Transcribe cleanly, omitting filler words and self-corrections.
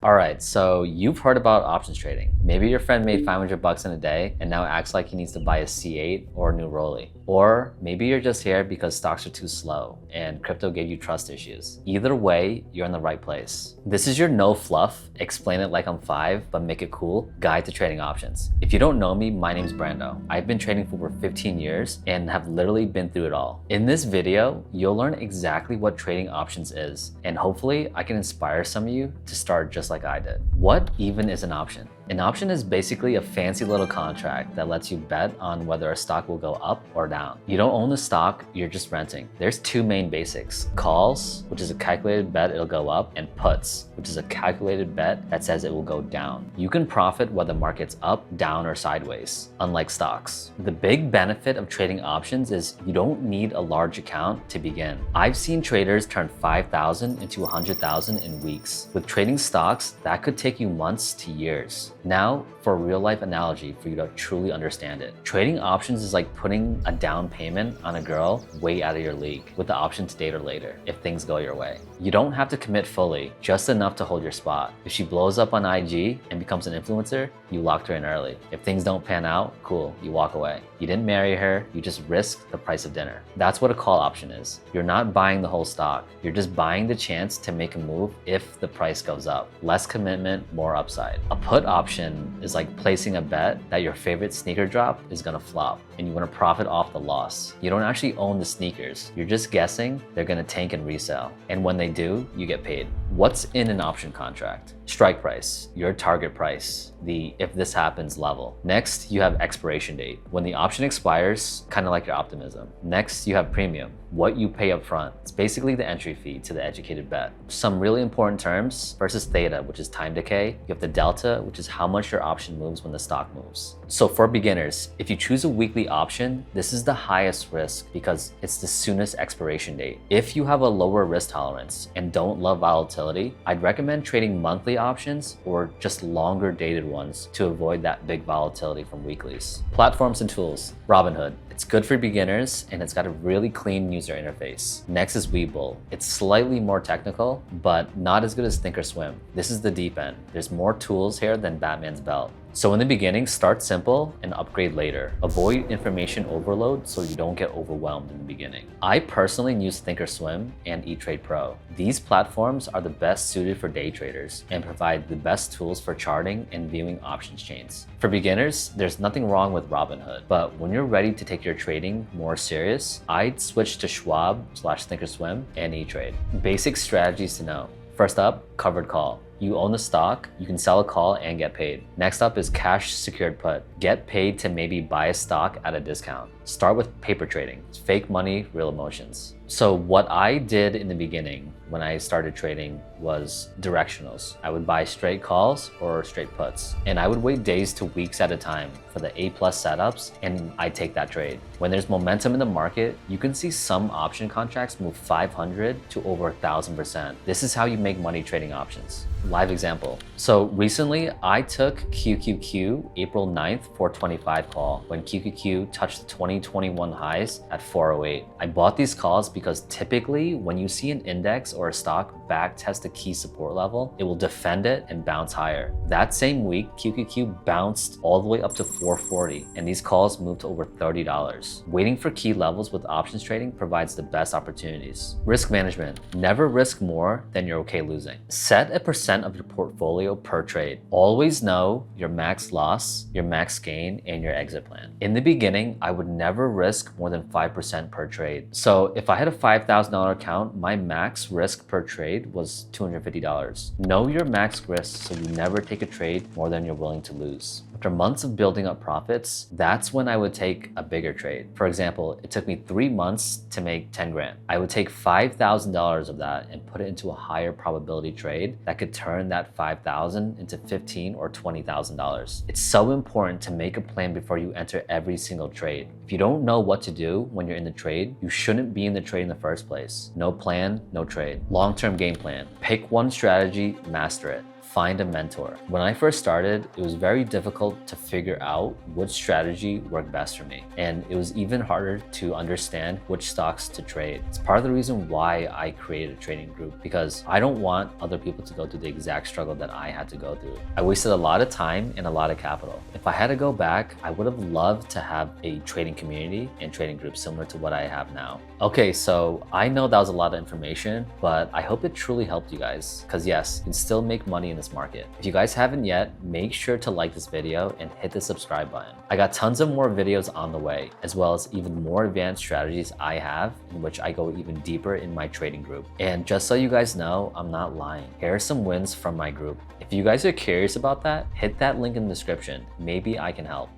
All right, so you've heard about options trading. Maybe your friend made 500 bucks in a day and now acts like he needs to buy a C8 or a new Rolly. Or maybe you're just here because stocks are too slow and crypto gave you trust issues. Either way, you're in the right place. This is your no fluff, explain it like I'm 5 but make it cool guide to trading options. If you don't know me, my name's Brando. I've been trading for over 15 years and have literally been through it all. In this video, you'll learn exactly what trading options is, and hopefully I can inspire some of you to start just like I did. What even is an option? An option is basically a fancy little contract that lets you bet on whether a stock will go up or down. You don't own the stock, you're just renting. There's two main basics: calls, which is a calculated bet it'll go up, and puts, which is a calculated bet that says it will go down. You can profit whether the market's up, down, or sideways, unlike stocks. The big benefit of trading options is you don't need a large account to begin. I've seen traders turn 5,000 into 100,000 in weeks. With trading stocks, that could take you months to years. Now, for a real life analogy for you to truly understand it. Trading options is like putting a down payment on a girl way out of your league with the option to date her later if things go your way. You don't have to commit fully, just enough to hold your spot. If she blows up on IG and becomes an influencer, you locked her in early. If things don't pan out, cool, you walk away. You didn't marry her, you just risked the price of dinner. That's what a call option is. You're not buying the whole stock, you're just buying the chance to make a move if the price goes up. Less commitment, more upside. A put option is like placing a bet that your favorite sneaker drop is gonna flop and you wanna profit off the loss. You don't actually own the sneakers, you're just guessing they're gonna tank and resell. And when they do, you get paid. What's in an option contract? Strike price, your target price, the if this happens level. Next, you have expiration date. When the option expires, kind of like your optimism. Next, you have premium, what you pay up front. It's basically the entry fee to the educated bet. Some really important terms versus theta, which is time decay. You have the delta, which is how much your option moves when the stock moves. So for beginners, if you choose a weekly option, this is the highest risk because it's the soonest expiration date. If you have a lower risk tolerance and don't love volatility, I'd recommend trading monthly options or just longer dated ones to avoid that big volatility from weeklies. Platforms and tools. Robinhood. It's good for beginners and it's got a really clean user interface. Next is Webull. It's slightly more technical, but not as good as Thinkorswim. This is the deep end. There's more tools here than Batman's belt. So in the beginning, start simple and upgrade later. Avoid information overload so you don't get overwhelmed in the beginning. I personally use Thinkorswim and eTrade Pro. These platforms are the best suited for day traders and provide the best tools for charting and viewing options chains. For beginners, there's nothing wrong with Robinhood, but when you're ready to take your trading more serious, I'd switch to Schwab/Thinkorswim and eTrade. Basic strategies to know. First up, covered call. You own the stock, you can sell a call and get paid. Next up is cash secured put. Get paid to maybe buy a stock at a discount. Start with paper trading. It's fake money, real emotions. So what I did in the beginning when I started trading was directionals. I would buy straight calls or straight puts. And I would wait days to weeks at a time for the A+ setups and I'd take that trade. When there's momentum in the market, you can see some option contracts move 500 to over 1,000%. This is how you make money trading options. Live example. So recently I took QQQ April 9th 425 call when QQQ touched the 2021 highs at 408. I bought these calls because typically when you see an index or a stock back test a key support level, it will defend it and bounce higher. That same week, QQQ bounced all the way up to 440 and these calls moved to over $30. Waiting for key levels with options trading provides the best opportunities. Risk management. Never risk more than you're okay losing. Set a percent of your portfolio per trade. Always know your max loss, your max gain, and your exit plan. In the beginning, I would never risk more than 5% per trade. So if I had a $5,000 account, my max risk per trade was $250. Know your max risk so you never take a trade more than you're willing to lose. After months of building up profits, that's when I would take a bigger trade. For example, it took me 3 months to make 10 grand. I would take $5,000 of that and put it into a higher probability trade that could turn that $5,000 into $15,000 or $20,000. It's so important to make a plan before you enter every single trade. If you don't know what to do when you're in the trade, you shouldn't be in the trade in the first place. No plan, no trade. Long-term game plan. Pick one strategy, master it. find a mentor. When I first started, it was very difficult to figure out which strategy worked best for me. And it was even harder to understand which stocks to trade. It's part of the reason why I created a trading group, because I don't want other people to go through the exact struggle that I had to go through. I wasted a lot of time and a lot of capital. If I had to go back, I would have loved to have a trading community and trading group similar to what I have now. Okay, so I know that was a lot of information, but I hope it truly helped you guys, because yes, you can still make money in this market. If you guys haven't yet, make sure to like this video and hit the subscribe button. I got tons of more videos on the way, as well as even more advanced strategies I have, in which I go even deeper in my trading group. And just so you guys know, I'm not lying. Here are some wins from my group. If you guys are curious about that, hit that link in the description. Maybe I can help.